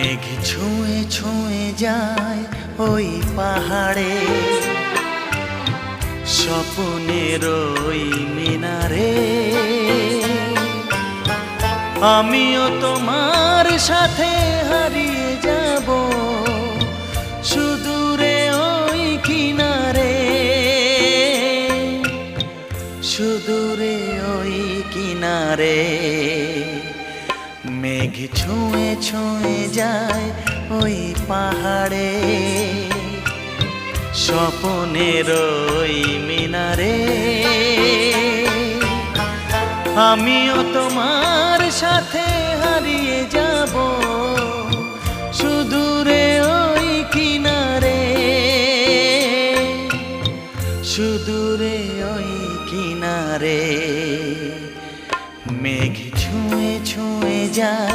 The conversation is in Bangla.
মেঘ ছুঁয়ে ছুঁয়ে যায় ওই পাহাড়ে, স্বপ্নের ওই মিনারে। আমিও তোমার সাথে হারিয়ে যাব সুদূরে ওই কিনারে, সুদূরে ওই কিনারে। মেঘ ছুঁয়ে ছুঁয়ে যায় ওই পাহাড়ে, স্বপ্নের ওই মিনারে। আমিও তোমার সাথে হারিয়ে যাব সুদূরে ওই কিনারে, সুদূরে ওই কিনারে। মেঘ ছুঁয়ে ছুঁয়ে যায়